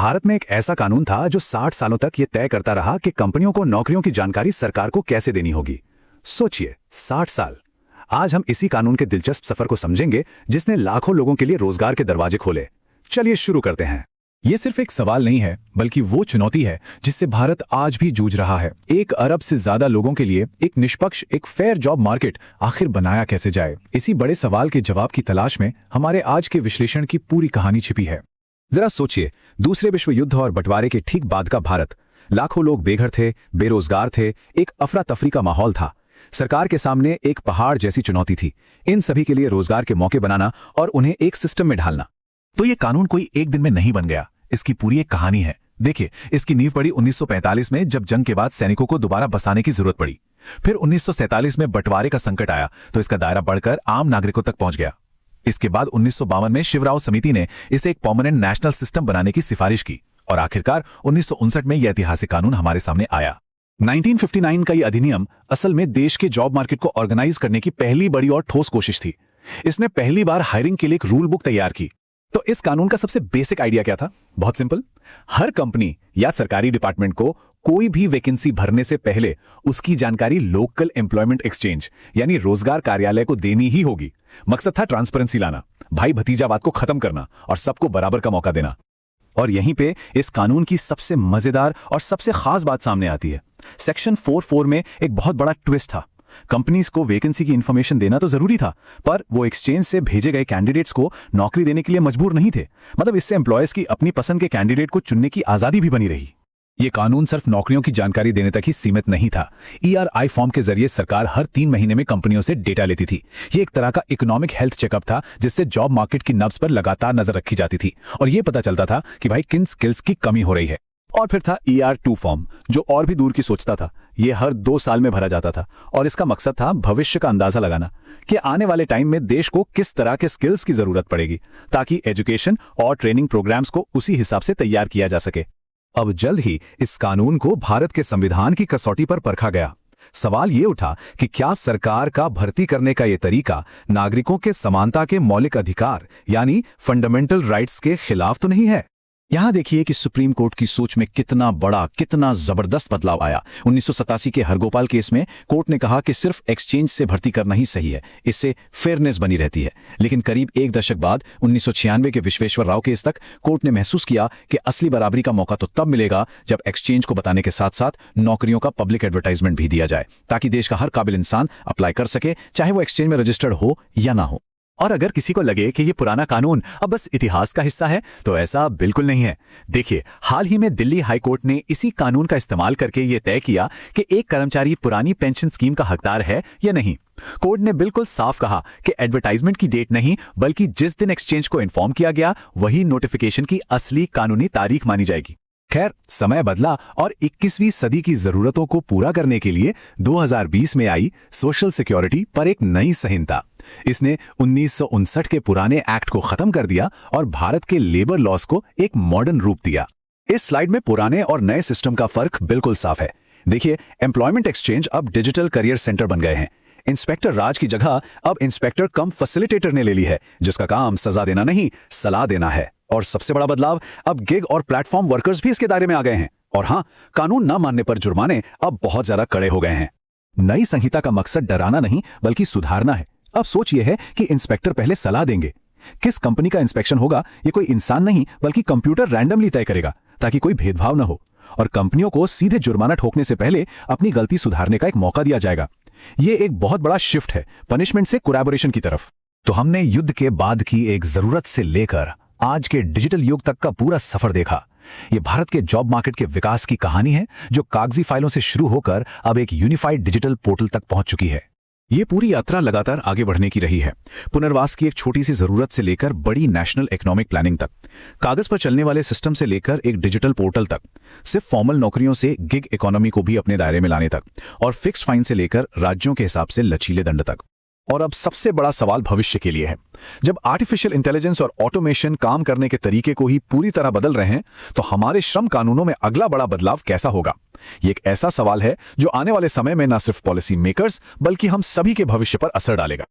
भारत में एक ऐसा कानून था जो 60 सालों तक ये तय करता रहा कि कंपनियों को नौकरियों की जानकारी सरकार को कैसे देनी होगी। सोचिए, 60 साल। आज हम इसी कानून के दिलचस्प सफर को समझेंगे जिसने लाखों लोगों के लिए रोजगार के दरवाजे खोले। चलिए शुरू करते हैं। ये सिर्फ एक सवाल नहीं है, बल्कि वो चुनौती है जिससे भारत आज भी जूझ रहा है। 1 अरब से ज्यादा लोगों के लिए एक निष्पक्ष, एक फेयर जॉब मार्केट आखिर बनाया कैसे जाए? इसी बड़े सवाल के जवाब की तलाश में हमारे आज के विश्लेषण की पूरी कहानी छिपी है। जरा सोचिए, दूसरे विश्व युद्ध और बंटवारे के ठीक बाद का भारत। लाखों लोग बेघर थे, बेरोजगार थे, एक अफरा तफरी का माहौल था। सरकार के सामने एक पहाड़ जैसी चुनौती थी, इन सभी के लिए रोजगार के मौके बनाना और उन्हें एक सिस्टम में ढालना। तो ये कानून कोई एक दिन में नहीं बन गया, इसकी पूरी एक कहानी है। देखिए, इसकी नींव पड़ी 1945 में, जब जंग के बाद सैनिकों को दोबारा बसाने की जरूरत पड़ी। फिर 1947 में बंटवारे का संकट आया तो इसका दायरा बढ़कर आम नागरिकों तक पहुंच गया। इसके बाद 1952 में शिवराव समिति ने इसे एक परमानेंट नेशनल सिस्टम बनाने की सिफारिश की और आखिरकार 1959 में यह ऐतिहासिक कानून हमारे सामने आया। 1959 का यह अधिनियम असल में देश के जॉब मार्केट को ऑर्गेनाइज करने की पहली बड़ी और ठोस कोशिश थी। इसने पहली बार हायरिंग के लिए एक रूल बुक तैयार की। तो इस कानून का सबसे बेसिक आइडिया क्या था? बहुत सिंपल। हर कंपनी या सरकारी डिपार्टमेंट को कोई भी वैकेंसी भरने से पहले उसकी जानकारी लोकल एम्प्लॉयमेंट एक्सचेंज यानी रोजगार कार्यालय को देनी ही होगी। मकसद था ट्रांसपेरेंसी लाना, भाई भतीजावाद को खत्म करना और सबको बराबर का मौका देना। और यहीं पे इस कानून की सबसे मजेदार और सबसे खास बात सामने आती है। सेक्शन 44 में एक बहुत बड़ा ट्विस्ट था। कंपनीज को वैकेंसी की इंफॉर्मेशन देना तो जरूरी था, पर वो एक्सचेंज से भेजे गए कैंडिडेट्स को नौकरी देने के लिए मजबूर नहीं थे। मतलब इससे एम्प्लॉयर्स की अपनी पसंद के कैंडिडेट को चुनने की आजादी भी बनी रही। ये कानून सिर्फ नौकरियों की जानकारी देने तक ही सीमित नहीं था। ERI फॉर्म के जरिए सरकार हर 3 महीने में कंपनियों से डेटा लेती थी। ये एक तरह का इकोनॉमिक हेल्थ चेकअप था, जिससे जॉब मार्केट की नब्ज पर लगातार नजर रखी जाती थी और ये पता चलता था कि भाई किन स्किल्स की कमी हो रही है। और फिर था ER2 फॉर्म, जो और भी दूर की सोचता था। ये हर 2 साल में भरा जाता था और इसका मकसद था भविष्य का अंदाजा लगाना कि आने वाले टाइम में देश को किस तरह के स्किल्स की जरूरत पड़ेगी, ताकि एजुकेशन और ट्रेनिंग प्रोग्राम्स को उसी हिसाब से तैयार किया जा सके। अब जल्द ही इस कानून को भारत के संविधान की कसौटी पर परखा गया। सवाल ये उठा कि क्या सरकार का भर्ती करने का ये तरीका नागरिकों के समानता के मौलिक अधिकार यानी फंडामेंटल राइट्स के खिलाफ तो नहीं है? यहां देखिए कि सुप्रीम कोर्ट की सोच में कितना बड़ा, कितना जबरदस्त बदलाव आया। 1987 के हरगोपाल केस में कोर्ट ने कहा कि सिर्फ एक्सचेंज से भर्ती करना ही सही है, इससे फेयरनेस बनी रहती है। लेकिन करीब 1 दशक बाद 1996 के विश्वेश्वर राव केस तक कोर्ट ने महसूस किया कि असली बराबरी का मौका तो तब मिलेगा जब एक्सचेंज को बताने के साथ साथ नौकरियों का पब्लिक एडवर्टाइजमेंट भी दिया जाए, ताकि देश का हर काबिल इंसान अप्लाई कर सके, चाहे वो एक्सचेंज में रजिस्टर्ड हो या ना हो। और अगर किसी को लगे कि ये पुराना कानून अब बस इतिहास का हिस्सा है, तो ऐसा बिल्कुल नहीं है। देखिए, हाल ही में दिल्ली हाई कोर्ट ने इसी कानून का इस्तेमाल करके ये तय किया कि एक कर्मचारी पुरानी पेंशन स्कीम का हकदार है या नहीं। कोर्ट ने बिल्कुल साफ कहा कि एडवर्टाइजमेंट की डेट नहीं, बल्कि जिस दिन एक्सचेंज को इन्फॉर्म किया गया वही नोटिफिकेशन की असली कानूनी तारीख मानी जाएगी। खैर, समय बदला और 21वीं सदी की जरूरतों को पूरा करने के लिए 2020 में आई सोशल सिक्योरिटी पर एक नई संहिता। इसने 1959 के पुराने एक्ट को खत्म कर दिया और भारत के लेबर लॉस को एक मॉडर्न रूप दिया। इस स्लाइड में पुराने और नए सिस्टम का फर्क बिल्कुल साफ है। देखिए, एम्प्लॉयमेंट एक्सचेंज अब डिजिटल करियर सेंटर बन गए हैं। इंस्पेक्टर राज की जगह अब इंस्पेक्टर कम फैसिलिटेटर ने ले ली है, जिसका काम सजा देना नहीं, सलाह देना है। और सबसे बड़ा बदलाव, अब गिग और प्लेटफॉर्म वर्कर्स भी इसके दायरे में आ गए हैं। और हाँ, कानून न मानने पर जुर्माने अब बहुत ज्यादा कड़े हो गए हैं। नई संहिता का मकसद डराना नहीं, बल्कि सुधारना है। अब सोच यह है कि इंस्पेक्टर पहले सलाह देंगे। किस कंपनी का इंस्पेक्शन होगा, ये कोई इंसान नहीं बल्कि कंप्यूटर रैंडमली तय करेगा, ताकि कोई भेदभाव न हो। और कंपनियों को सीधे जुर्माना ठोकने से पहले अपनी गलती सुधारने का एक मौका दिया जाएगा। ये एक बहुत बड़ा शिफ्ट है पनिशमेंट से कोलैबोरेशन की तरफ। तो हमने युद्ध के बाद की एक जरूरत से लेकर आज के डिजिटल युग तक का पूरा सफर देखा। ये भारत के जॉब मार्केट के विकास की कहानी है, जो कागजी फाइलों से शुरू होकर अब एक यूनिफाइड डिजिटल पोर्टल तक पहुंच चुकी है। ये पूरी यात्रा लगातार आगे बढ़ने की रही है, पुनर्वास की एक छोटी सी जरूरत से लेकर बड़ी नेशनल इकोनॉमिक प्लानिंग तक, कागज पर चलने वाले सिस्टम से लेकर एक डिजिटल पोर्टल तक, सिर्फ फॉर्मल नौकरियों से गिग इकोनॉमी को भी अपने दायरे में लाने तक, और फिक्स्ड फाइन से लेकर राज्यों के हिसाब से लचीले दंड तक। और अब सबसे बड़ा सवाल भविष्य के लिए है। जब आर्टिफिशियल इंटेलिजेंस और ऑटोमेशन काम करने के तरीके को ही पूरी तरह बदल रहे हैं, तो हमारे श्रम कानूनों में अगला बड़ा बदलाव कैसा होगा? ये एक ऐसा सवाल है जो आने वाले समय में न सिर्फ पॉलिसी मेकर्स बल्कि हम सभी के भविष्य पर असर डालेगा।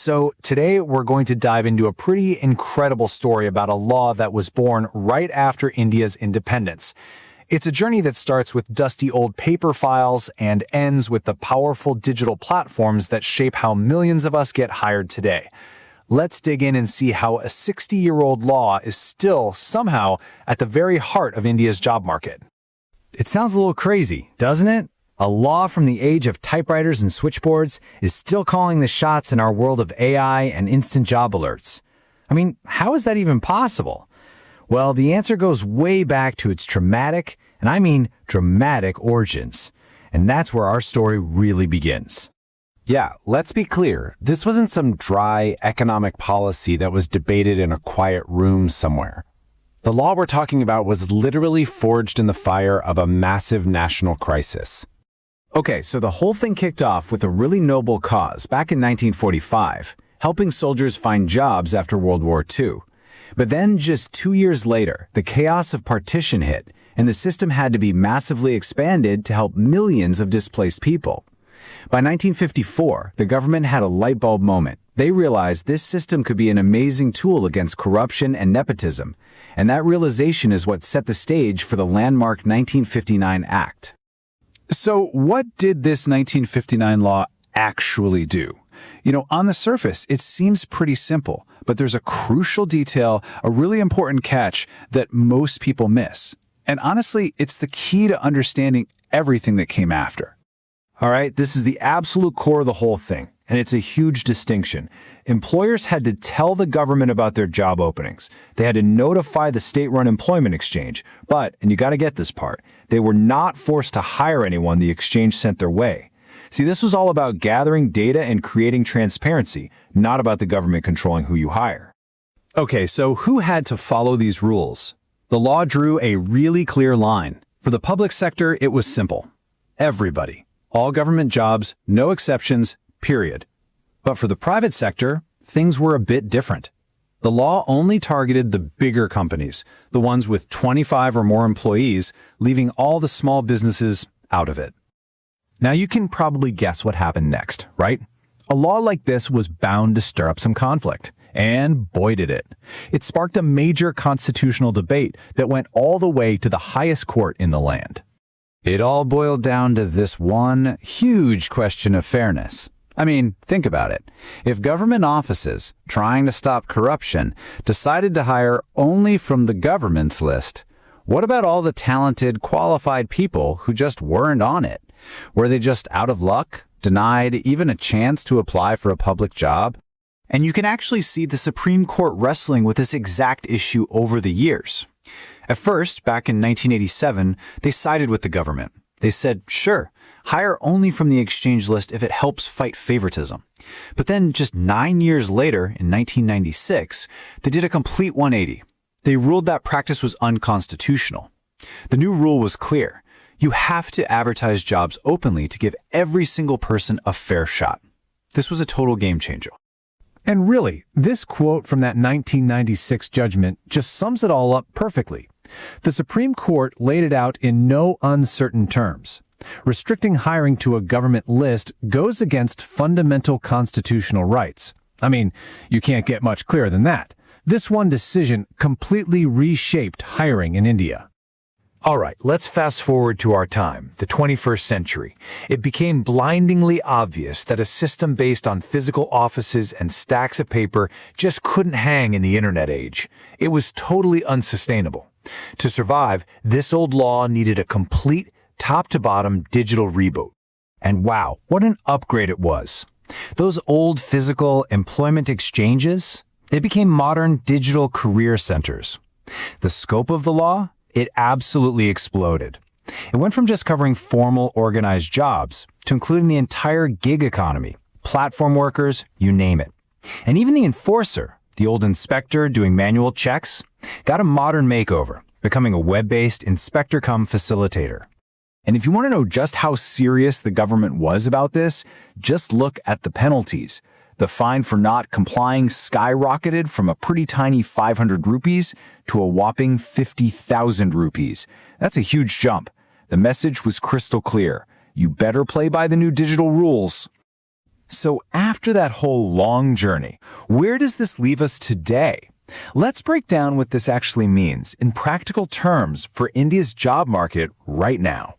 So today we're going to dive into a pretty incredible story about a law that was born right after India's independence. It's a journey that starts with dusty old paper files and ends with the powerful digital platforms that shape how millions of us get hired today. Let's dig in and see how a 60-year-old law is still somehow at the very heart of India's job market. It sounds a little crazy, doesn't it? A law from the age of typewriters and switchboards is still calling the shots in our world of AI and instant job alerts. I mean, how is that even possible? Well, the answer goes way back to its dramatic, and I mean dramatic origins. And that's where our story really begins. Yeah, let's be clear. This wasn't some dry economic policy that was debated in a quiet room somewhere. The law we're talking about was literally forged in the fire of a massive national crisis. Okay, so the whole thing kicked off with a really noble cause back in 1945, helping soldiers find jobs after World War II. But then just 2 years later, the chaos of partition hit, and the system had to be massively expanded to help millions of displaced people. By 1954, the government had a light bulb moment. They realized this system could be an amazing tool against corruption and nepotism, and that realization is what set the stage for the landmark 1959 Act. So what did this 1959 law actually do? On the surface, it seems pretty simple, but there's a crucial detail, a really important catch that most people miss. And honestly, it's the key to understanding everything that came after. All right, this is the absolute core of the whole thing, and it's a huge distinction. Employers had to tell the government about their job openings. They had to notify the state-run employment exchange, but, and you got to get this part, they were not forced to hire anyone the exchange sent their way. See, this was all about gathering data and creating transparency, not about the government controlling who you hire. Okay, so who had to follow these rules? The law drew a really clear line. For the public sector, it was simple. Everybody. All government jobs, no exceptions, period. But for the private sector, things were a bit different. The law only targeted the bigger companies, the ones with 25 or more employees, leaving all the small businesses out of it. Now you can probably guess what happened next, right? A law like this was bound to stir up some conflict. And boy did it. It sparked a major constitutional debate that went all the way to the highest court in the land. It all boiled down to this one huge question of fairness. I mean, think about it. If government offices, trying to stop corruption, decided to hire only from the government's list, what about all the talented, qualified people who just weren't on it? Were they just out of luck, denied even a chance to apply for a public job? And you can actually see the Supreme Court wrestling with this exact issue over the years. At first, back in 1987, they sided with the government. They said, sure, hire only from the exchange list if it helps fight favoritism. But then just 9 years later, in 1996, they did a complete 180. They ruled that practice was unconstitutional. The new rule was clear. You have to advertise jobs openly to give every single person a fair shot. This was a total game changer. And really, this quote from that 1996 judgment just sums it all up perfectly. The Supreme Court laid it out in no uncertain terms. Restricting hiring to a government list goes against fundamental constitutional rights. I mean, you can't get much clearer than that. This one decision completely reshaped hiring in India. All right, let's fast forward to our time, the 21st century. It became blindingly obvious that a system based on physical offices and stacks of paper just couldn't hang in the internet age. It was totally unsustainable. To survive, this old law needed a complete, top-to-bottom digital reboot. And wow, what an upgrade it was. Those old physical employment exchanges, they became modern digital career centers. The scope of the law? It absolutely exploded. It went from just covering formal, organized jobs to including the entire gig economy, platform workers, you name it. And even the enforcer, the old inspector doing manual checks, got a modern makeover, becoming a web-based inspector-cum-facilitator. And if you want to know just how serious the government was about this, just look at the penalties. The fine for not complying skyrocketed from a pretty tiny 500 rupees to a whopping 50,000 rupees. That's a huge jump. The message was crystal clear. You better play by the new digital rules. So after that whole long journey, where does this leave us today? Let's break down what this actually means in practical terms for India's job market right now.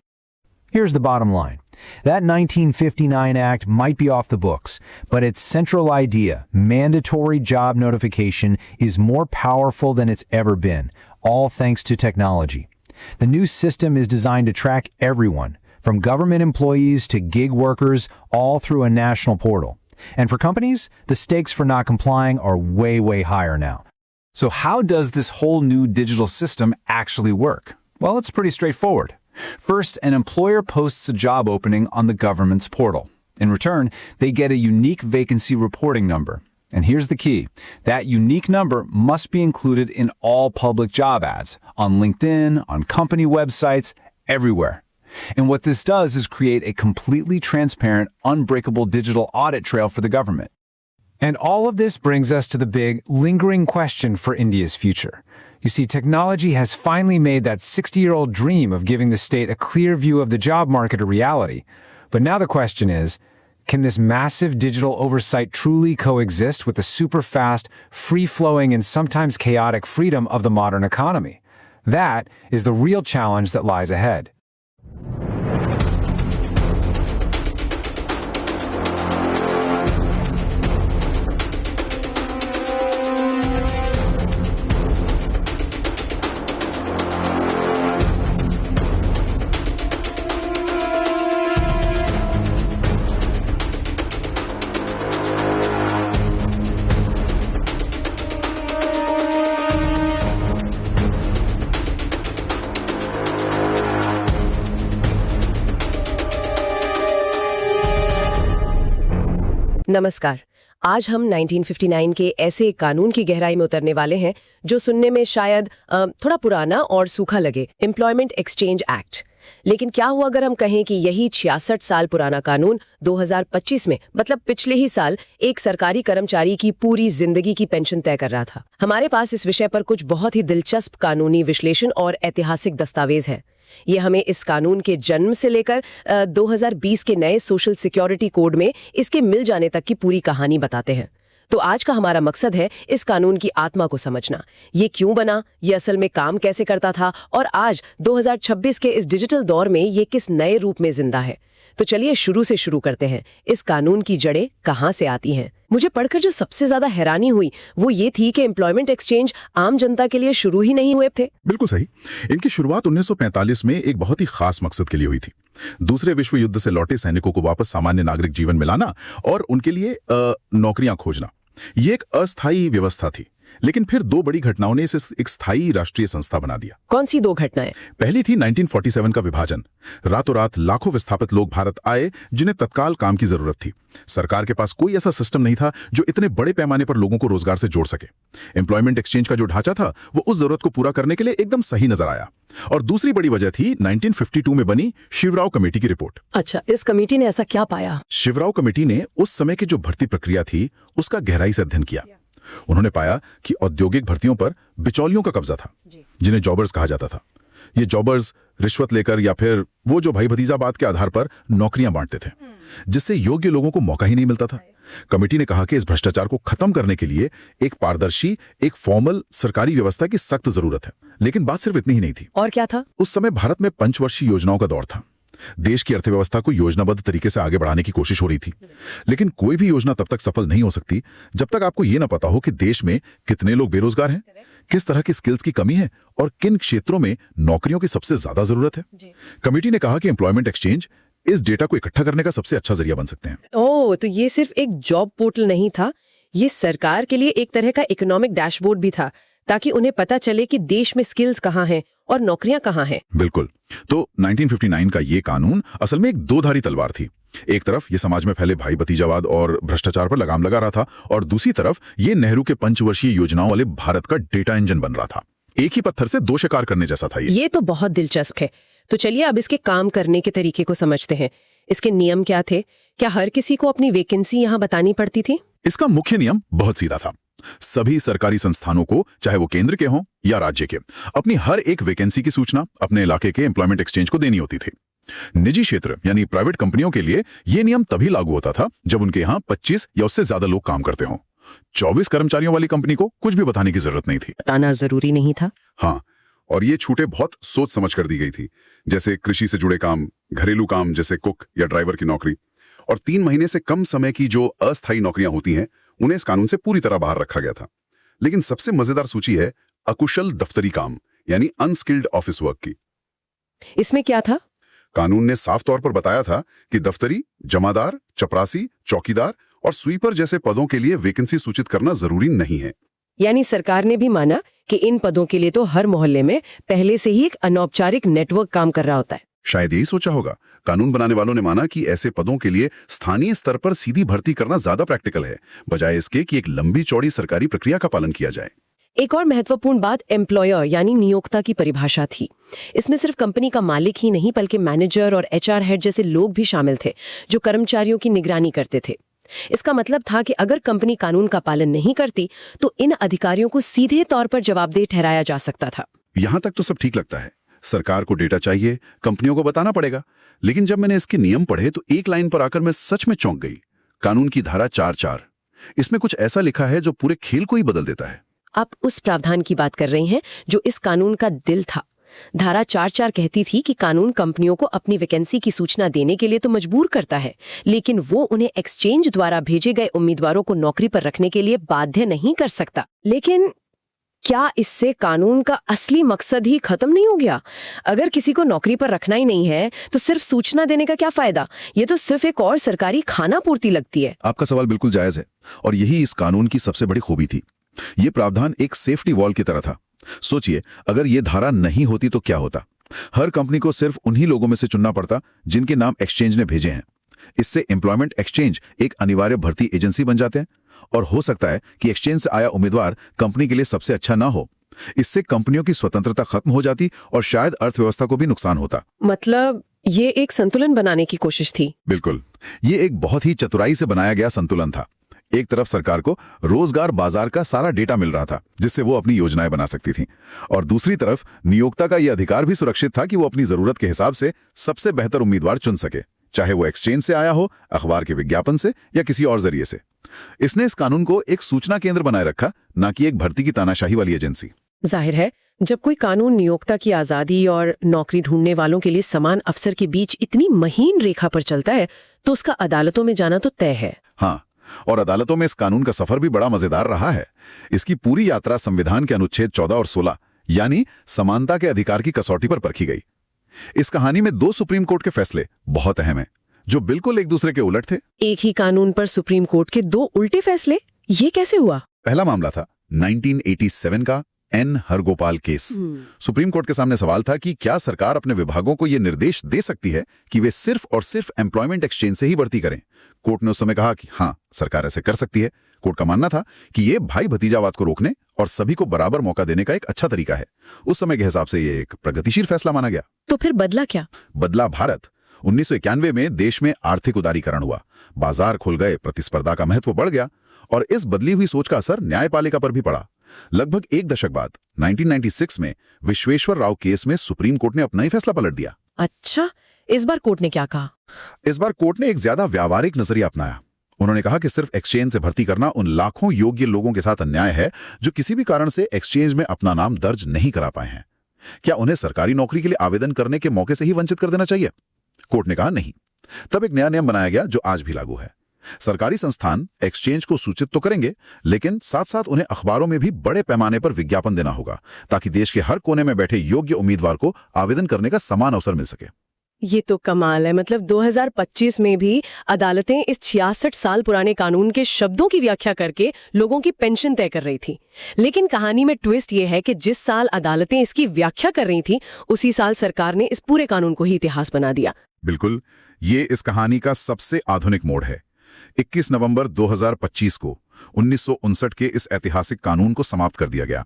Here's the bottom line. That 1959 Act might be off the books, but its central idea, mandatory job notification, is more powerful than it's ever been, all thanks to technology. The new system is designed to track everyone, from government employees to gig workers, all through a national portal. And for companies, the stakes for not complying are way, way higher now. So how does this whole new digital system actually work? Well, it's pretty straightforward. First, an employer posts a job opening on the government's portal. In return, they get a unique vacancy reporting number. And here's the key. That unique number must be included in all public job ads, on LinkedIn, on company websites, everywhere. And what this does is create a completely transparent, unbreakable digital audit trail for the government. And all of this brings us to the big, lingering question for India's future. You see, technology has finally made that 60-year-old dream of giving the state a clear view of the job market a reality. But now the question is, can this massive digital oversight truly coexist with the super-fast, free-flowing, and sometimes chaotic freedom of the modern economy? That is the real challenge that lies ahead. नमस्कार। आज हम 1959 के ऐसे एक कानून की गहराई में उतरने वाले हैं जो सुनने में शायद थोड़ा पुराना और सूखा लगे, एम्प्लॉयमेंट एक्सचेंज एक्ट। लेकिन क्या हुआ अगर हम कहें कि यही 66 साल पुराना कानून 2025 में, मतलब पिछले ही साल, एक सरकारी कर्मचारी की पूरी जिंदगी की पेंशन तय कर रहा था। हमारे पास इस विषय पर कुछ बहुत ही दिलचस्प कानूनी विश्लेषण और ऐतिहासिक दस्तावेज हैं। ये हमें इस कानून के जन्म से लेकर 2020 के नए सोशल सिक्योरिटी कोड में इसके मिल जाने तक की पूरी कहानी बताते हैं। तो आज का हमारा मकसद है इस कानून की आत्मा को समझना। ये क्यों बना, ये असल में काम कैसे करता था, और आज 2026 के इस डिजिटल दौर में ये किस नए रूप में जिंदा है। तो चलिए शुरू से शुरू करते हैं। इस कानून की जड़ें कहां से आती हैं? मुझे पढ़कर जो सबसे ज्यादा हैरानी हुई वो ये थी कि एम्प्लॉयमेंट एक्सचेंज आम जनता के लिए शुरू ही नहीं हुए थे। बिल्कुल सही। इनकी शुरुआत 1945 में एक बहुत ही खास मकसद के लिए हुई थी। दूसरे विश्व युद्ध से लौटे सैनिकों को वापस सामान्य नागरिक जीवन में लाना और उनके लिए नौकरियां खोजना। ये एक अस्थायी व्यवस्था थी, लेकिन फिर दो बड़ी घटनाओं ने इसे एक स्थायी राष्ट्रीय संस्था बना दिया। कौन सी दो घटनाएं? पहली थी 1947 का विभाजन। रातों रात लाखों विस्थापित लोग भारत आए जिन्हें तत्काल काम की जरूरत थी। सरकार के पास कोई ऐसा सिस्टम नहीं था जो इतने बड़े पैमाने पर लोगों को रोजगार से जोड़ सके। एम्प्लॉयमेंट एक्सचेंज का जो ढांचा था वो उस जरूरत को पूरा करने के लिए एकदम सही नजर आया। और दूसरी बड़ी वजह थी 1952 में बनी शिवराव कमेटी की रिपोर्ट। अच्छा, इस कमेटी ने ऐसा क्या पाया? शिवराव कमेटी ने उस समय की जो भर्ती प्रक्रिया थी उसका गहराई से अध्ययन किया। उन्होंने पाया कि औद्योगिक भर्तियों पर बिचौलियों का कब्जा था, जिन्हें जॉबर्स कहा जाता था। ये जॉबर्स रिश्वत लेकर या फिर वो जो भाई भतीजाबाद के आधार पर नौकरियां बांटते थे, जिससे योग्य लोगों को मौका ही नहीं मिलता था। कमेटी ने कहा कि इस भ्रष्टाचार को खत्म करने के लिए एक पारदर्शी, एक फॉर्मल सरकारी व्यवस्था की सख्त जरूरत है। लेकिन बात सिर्फ इतनी ही नहीं थी। और क्या था? उस समय भारत में पंचवर्षीय योजनाओं का दौर था। देश की अर्थव्यवस्था को योजनाबद्ध तरीके से आगे बढ़ाने की कोशिश हो रही थी। लेकिन कोई भी योजना तब तक सफल नहीं हो सकती जब तक आपको यह ना पता हो कि देश में कितने लोग बेरोजगार हैं, किस तरह की स्किल्स की कमी है और किन क्षेत्रों में नौकरियों की सबसे ज्यादा जरूरत है। कमेटी ने कहा कि एम्प्लॉयमेंट एक्सचेंज इस डेटा को इकट्ठा करने का सबसे अच्छा जरिया बन सकते हैं। ओह, तो ये सिर्फ एक जॉब पोर्टल नहीं था, ये सरकार के लिए एक तरह का इकोनॉमिक डैशबोर्ड भी था, ताकि उन्हें पता चले कि देश में स्किल्स कहाँ हैं और नौकरियां कहाँ हैं। बिल्कुल। तो 1959 का ये कानून असल में एक दो-धारी तलवार थी। एक तरफ ये समाज में फैले भाई भतीजावाद और भ्रष्टाचार पर लगाम लगा रहा था, और दूसरी तरफ ये नेहरू के पंचवर्षीय योजनाओं वाले भारत का डेटा इंजन बन रहा था। एक ही पत्थर से दो शिकार करने जैसा था ये। तो बहुत दिलचस्प है। तो चलिए अब इसके काम करने के तरीके को समझते हैं। इसके नियम क्या थे? क्या हर किसी को अपनी वैकेंसी यहाँ बतानी पड़ती थी? इसका मुख्य नियम बहुत सीधा था। सभी सरकारी संस्थानों को, चाहे वो केंद्र के हों या राज्य के, अपनी हर एक वैकेंसी की सूचना अपने इलाके के एम्प्लॉयमेंट एक्सचेंज को देनी होती थी। निजी क्षेत्र यानी प्राइवेट कंपनियों के लिए ये नियम तभी लागू होता था जब उनके यहाँ 25 या उससे ज्यादा लोग काम करते हों। 24 कर्मचारियों वाली कंपनी को कुछ भी बताने की जरूरत नहीं थी। बताना जरूरी नहीं था। हाँ, और ये छूटें बहुत सोच समझ कर दी गई थी, जैसे कृषि से जुड़े काम, घरेलू काम जैसे कुक या ड्राइवर की नौकरी, और 3 महीने से कम समय की जो अस्थायी नौकरियां होती हैं उन्हें इस कानून से पूरी तरह बाहर रखा गया था। लेकिन सबसे मजेदार सूची है अकुशल दफ्तरी काम यानी अनस्किल्ड ऑफिस वर्क की। इसमें क्या था? कानून ने साफ तौर पर बताया था कि दफ्तरी, जमादार, चपरासी, चौकीदार और स्वीपर जैसे पदों के लिए वैकेंसी सूचित करना जरूरी नहीं है। यानी सरकार ने भी माना कि इन पदों के लिए तो हर मोहल्ले में पहले से ही एक अनौपचारिक नेटवर्क काम कर रहा होता है। शायद यही सोचा होगा। कानून बनाने वालों ने माना कि ऐसे पदों के लिए स्थानीय स्तर पर सीधी भर्ती करना ज्यादा प्रैक्टिकल है, बजाय इसके कि एक लंबी चौड़ी सरकारी प्रक्रिया का पालन किया जाए। एक और महत्वपूर्ण बात एम्प्लॉयर यानी नियोक्ता की परिभाषा थी। इसमें सिर्फ कंपनी का मालिक ही नहीं बल्कि मैनेजर और HR हेड जैसे लोग भी शामिल थे जो कर्मचारियों की निगरानी करते थे। इसका मतलब था कि अगर कंपनी कानून का पालन नहीं करती तो इन अधिकारियों को सीधे तौर पर जवाबदेह ठहराया जा सकता था। यहां तक तो सब ठीक लगता है। सरकार को डेटा चाहिए, कंपनियों को बताना पड़ेगा। लेकिन जब मैंने इसके नियम पढ़े तो एक लाइन पर आकर मैं सच में चौंक गई। कानून की धारा 4(4), इसमें कुछ ऐसा लिखा है जो पूरे खेल को ही बदल देता है। आप उस प्रावधान की बात कर रहे हैं जो इस कानून का दिल था। धारा 4(4) कहती थी कि कानून कंपनियों को अपनी वैकेंसी की सूचना देने के लिए तो मजबूर करता है, लेकिन वो उन्हें एक्सचेंज द्वारा भेजे गए उम्मीदवारों को नौकरी पर रखने के लिए बाध्य नहीं कर सकता। लेकिन क्या इससे कानून का असली मकसद ही खत्म नहीं हो गया? अगर किसी को नौकरी पर रखना ही नहीं है तो सिर्फ सूचना देने का क्या फायदा? ये तो सिर्फ एक और सरकारी खाना पूर्ति लगती है। आपका सवाल बिल्कुल जायज है और यही इस कानून की सबसे बड़ी खूबी थी। ये प्रावधान एक सेफ्टी वॉल की तरह था। सोचिए, अगर ये धारा नहीं होती तो क्या होता? हर कंपनी को सिर्फ उन्हीं लोगों में से चुनना पड़ता जिनके नाम एक्सचेंज ने भेजे हैं। इससे एम्प्लॉयमेंट एक्सचेंज एक अनिवार्य भर्ती एजेंसी बन जाते हैं और हो सकता है कि एक्सचेंज से आया उम्मीदवार कंपनी के लिए सबसे अच्छा ना हो। इससे कंपनियों की स्वतंत्रता खत्म हो जाती और शायद अर्थव्यवस्था को भी नुकसान होता। मतलब ये एक संतुलन बनाने की कोशिश थी। बिल्कुल, ये एक बहुत ही चतुराई से बनाया गया संतुलन था। एक तरफ सरकार को रोजगार बाजार का सारा डेटा मिल रहा था जिससे वो अपनी योजनाएं बना सकती थी, और दूसरी तरफ नियोक्ता का यह अधिकार भी सुरक्षित था कि वो अपनी जरूरत के हिसाब से सबसे बेहतर उम्मीदवार चुन सके, चाहे वो एक्सचेंज से आया हो, अखबार के विज्ञापन से या किसी और जरिए से। इसने इस कानून को एक सूचना केंद्र बनाए रखा, ना कि एक भर्ती की तानाशाही वाली एजेंसी। जाहिर है, जब कोई कानून नियोक्ता की आजादी और नौकरी ढूंढने वालों के लिए समान अवसर के बीच इतनी महीन रेखा पर चलता है तो उसका अदालतों में जाना तो तय है। हाँ, और अदालतों में इस कानून का सफर भी बड़ा मजेदार रहा है। इसकी पूरी यात्रा संविधान के अनुच्छेद 14 और 16 यानी समानता के अधिकार की कसौटी पर परखी गई। इस कहानी में 2 सुप्रीम कोर्ट के फैसले बहुत अहम हैं, जो बिल्कुल एक दूसरे के उलट थे। एक ही कानून पर सुप्रीम कोर्ट के 2 उल्टे फैसले, ये कैसे हुआ? पहला मामला था 1987 का N. Hargopal case. Supreme court के सामने सवाल था कि क्या सरकार अपने विभागों को यह निर्देश दे सकती है कि वे सिर्फ और सिर्फ एम्प्लॉयमेंट एक्सचेंज से ही भर्ती करें। कोर्ट ने उस समय कहा कि हाँ, सरकार ऐसे कर सकती है। कोर्ट का मानना था कि यह भाई भतीजावाद को रोकने और सभी को बराबर मौका देने का एक अच्छा तरीका है। उस समय के हिसाब से यह एक प्रगतिशील फैसला माना गया। तो फिर बदला क्या? बदला भारत। 1991 में देश में आर्थिक उदारीकरण हुआ, बाजार खुल गए, प्रतिस्पर्धा का महत्व बढ़ गया और इस बदली हुई सोच का असर न्यायपालिका पर भी पड़ा। लगभग एक दशक बाद 1996 में विश्वेश्वर राव केस में सुप्रीम कोर्ट ने अपना ही फैसला पलट दिया। अच्छा, इस बार कोर्ट ने क्या कहा? इस बार कोर्ट ने एक ज्यादा व्यावहारिक नजरिया अपनाया। उन्होंने कहा कि सिर्फ एक्सचेंज से भर्ती करना उन लाखों योग्य लोगों के साथ अन्याय है जो किसी भी कारण से एक्सचेंज में अपना नाम दर्ज नहीं करा पाए हैं। क्या उन्हें सरकारी नौकरी के लिए आवेदन करने के मौके से ही वंचित कर देना चाहिए? कोर्ट ने कहा नहीं। तब एक नया नियम बनाया गया जो आज भी लागू है। सरकारी संस्थान एक्सचेंज को सूचित तो करेंगे, लेकिन साथ साथ उन्हें अखबारों में भी बड़े पैमाने पर विज्ञापन देना होगा ताकि देश के हर कोने में बैठे योग्य उम्मीदवार को आवेदन करने का समान अवसर मिल सके। ये तो कमाल है। मतलब 2025 में भी अदालतें इस 66 साल पुराने कानून के शब्दों की व्याख्या करके लोगों की पेंशन तय कर रही थी। लेकिन कहानी में ट्विस्ट ये है कि जिस साल अदालतें इसकी व्याख्या कर रही थी उसी साल सरकार ने इस पूरे कानून को ही इतिहास बना दिया। बिल्कुल, ये इस कहानी का सबसे आधुनिक मोड़ है। 21 नवंबर 2025 को 1959 के इस ऐतिहासिक कानून को समाप्त कर दिया गया।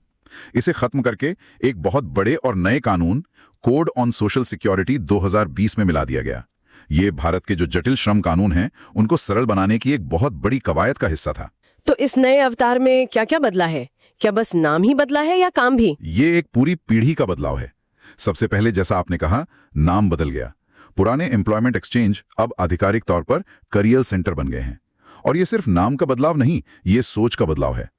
इसे खत्म करके एक बहुत बड़े और नए कानून कोड ऑन सोशल सिक्योरिटी 2020 में मिला दिया गया। ये भारत के जो जटिल श्रम कानून हैं उनको सरल बनाने की एक बहुत बड़ी कवायद का हिस्सा था। तो इस नए अवतार में क्या क्या बदला है? क्या बस नाम ही बदला है या काम भी? ये एक पूरी पीढ़ी का बदलाव है। सबसे पहले, जैसा आपने कहा, नाम बदल गया। पुराने एम्प्लॉयमेंट एक्सचेंज अब आधिकारिक तौर पर करियर सेंटर बन गए हैं। और ये सिर्फ नाम का बदलाव नहीं, ये सोच का बदलाव है।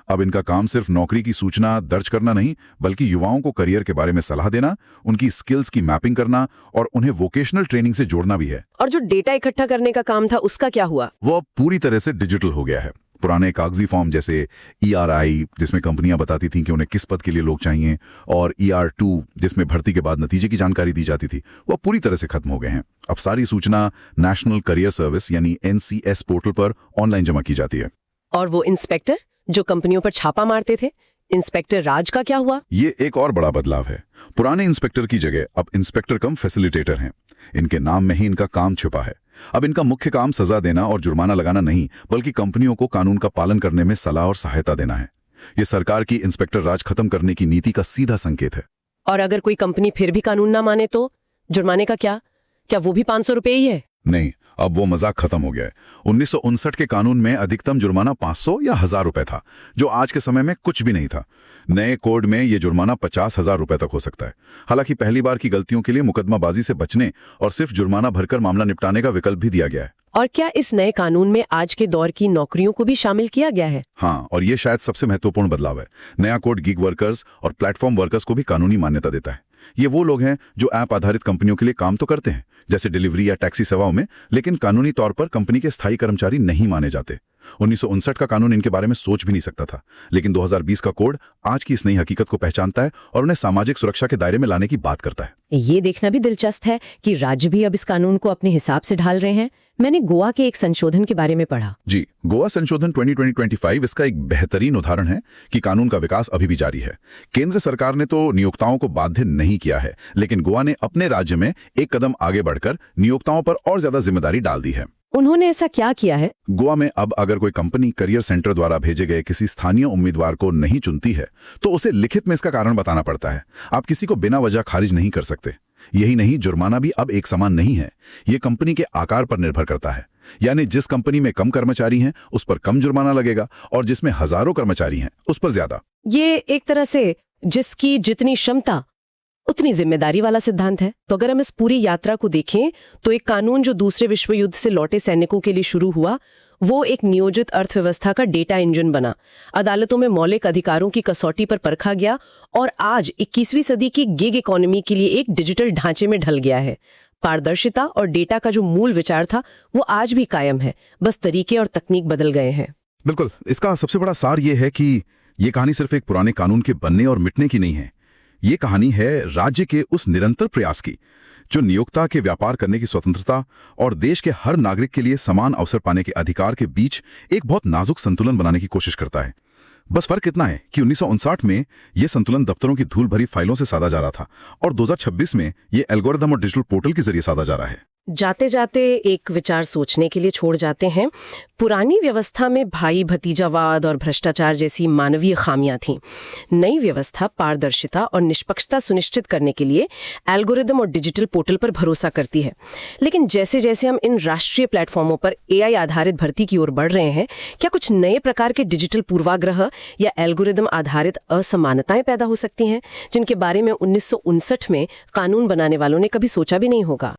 अब इनका काम सिर्फ नौकरी की सूचना दर्ज करना नहीं, बल्कि युवाओं को करियर के बारे में सलाह देना, उनकी स्किल्स की मैपिंग करना और उन्हें वोकेशनल ट्रेनिंग से जोड़ना भी है। और जो डेटा इकट्ठा करने का काम था उसका क्या हुआ? वो अब पूरी तरह से डिजिटल हो गया है। पुराने कागजी फॉर्म जैसे ERI, जिसमें कंपनियां बताती थीं कि उन्हें किस पद के लिए लोग चाहिए, और ER2, जिसमें भर्ती के बाद नतीजे की जानकारी दी जाती थी, वो पूरी तरह से खत्म हो गए हैं। अब सारी सूचना नेशनल करियर सर्विस यानी NCS पोर्टल पर ऑनलाइन जमा की जाती है। और वो इंस्पेक्टर जो कंपनियों पर छापा मारते थे, इंस्पेक्टर राज का क्या हुआ? ये एक और बड़ा बदलाव है। पुराने इंस्पेक्टर की जगह अब इंस्पेक्टर कम फैसिलिटेटर हैं। इनके नाम में ही इनका काम छुपा है। अब इनका मुख्य काम सजा देना और जुर्माना लगाना नहीं, बल्कि कंपनियों को कानून का पालन करने में सलाह और सहायता देना है। ये सरकार की इंस्पेक्टर राज खत्म करने की नीति का सीधा संकेत है। और अगर कोई कंपनी फिर भी कानून ना माने तो जुर्माने का क्या वो भी 500 रुपए ही है? नहीं, अब वो मजाक खत्म हो गया है। 1959 के कानून में अधिकतम जुर्माना 500 या 1000 रुपए था, जो आज के समय में कुछ भी नहीं था। नए कोड में ये जुर्माना 50,000 रुपए तक हो सकता है। हालांकि पहली बार की गलतियों के लिए मुकदमाबाजी से बचने और सिर्फ जुर्माना भरकर मामला निपटाने का विकल्प भी दिया गया है। और क्या इस नए कानून में आज के दौर की नौकरियों को भी शामिल किया गया है? हाँ, और ये शायद सबसे महत्वपूर्ण बदलाव है। नया कोड गिग वर्कर्स और प्लेटफॉर्म वर्कर्स को भी कानूनी मान्यता देता है। ये वो लोग हैं जो ऐप आधारित कंपनियों के लिए काम तो करते हैं, जैसे डिलीवरी या टैक्सी सेवाओं में, लेकिन कानूनी तौर पर कंपनी के स्थायी कर्मचारी नहीं माने जाते। 1959 का कानून इनके बारे में सोच भी नहीं सकता था, लेकिन 2020 का कोड आज की इस नई हकीकत को पहचानता है और उन्हें सामाजिक सुरक्षा के दायरे में लाने की बात करता है। ये देखना भी दिलचस्प है कि राज्य भी अब इस कानून को अपने हिसाब से ढाल रहे हैं। मैंने गोवा के एक संशोधन के बारे में पढ़ा। जी, गोवा संशोधन 2020-25 इसका एक बेहतरीन उदाहरण है कि कानून का विकास अभी भी जारी है। केंद्र सरकार ने तो नियोक्ताओं को बाध्य नहीं किया है, लेकिन गोवा ने अपने राज्य में एक कदम आगे बढ़कर नियोक्ताओं पर और ज्यादा जिम्मेदारी डाल दी है। उन्होंने ऐसा क्या किया है? गोवा में अब अगर कोई कंपनी करियर सेंटर द्वारा भेजे गए किसी स्थानीय उम्मीदवार को नहीं चुनती है, तो उसे लिखित में इसका कारण बताना पड़ता है। आप किसी को बिना वजह खारिज नहीं कर सकते। यही नहीं, जुर्माना भी अब एक समान नहीं है। ये कंपनी के आकार पर निर्भर करता है। यानी जिस कंपनी में कम कर्मचारी हैं, उस पर कम जुर्माना लगेगा, और जिसमें हजारों कर्मचारी हैं, उस पर ज्यादा। ये एक तरह से जिसकी जितनी क्षमता उतनी जिम्मेदारी वाला सिद्धांत है। तो अगर हम इस पूरी यात्रा को देखें तो एक कानून जो दूसरे विश्व युद्ध से लौटे सैनिकों के लिए शुरू हुआ, वो एक नियोजित अर्थव्यवस्था का डेटा इंजन बना, अदालतों में मौलिक अधिकारों की कसौटी पर परखा गया और आज 21वीं सदी की गिग इकोनॉमी के लिए एक डिजिटल ढांचे में ढल गया है। पारदर्शिता और डेटा का जो मूल विचार था वो आज भी कायम है, बस तरीके और तकनीक बदल गए हैं। बिल्कुल, इसका सबसे बड़ा सार ये है कि ये कहानी सिर्फ एक पुराने कानून के बनने और मिटने की नहीं है। ये कहानी है राज्य के उस निरंतर प्रयास की जो नियोक्ता के व्यापार करने की स्वतंत्रता और देश के हर नागरिक के लिए समान अवसर पाने के अधिकार के बीच एक बहुत नाजुक संतुलन बनाने की कोशिश करता है। बस फर्क इतना है कि 1959 में यह संतुलन दफ्तरों की धूल भरी फाइलों से साधा जा रहा था और 2026 में ये एल्गोरिदम और डिजिटल पोर्टल के जरिए साधा जा रहा है। जाते जाते एक विचार सोचने के लिए छोड़ जाते हैं। पुरानी व्यवस्था में भाई भतीजावाद और भ्रष्टाचार जैसी मानवीय खामियां थीं। नई व्यवस्था पारदर्शिता और निष्पक्षता सुनिश्चित करने के लिए एल्गोरिदम और डिजिटल पोर्टल पर भरोसा करती है। लेकिन जैसे जैसे हम इन राष्ट्रीय प्लेटफॉर्मों पर AI आधारित भर्ती की ओर बढ़ रहे हैं, क्या कुछ नए प्रकार के डिजिटल पूर्वाग्रह या एल्गोरिदम आधारित असमानताएं पैदा हो सकती हैं, जिनके बारे में 1959 में कानून बनाने वालों ने कभी सोचा भी नहीं होगा?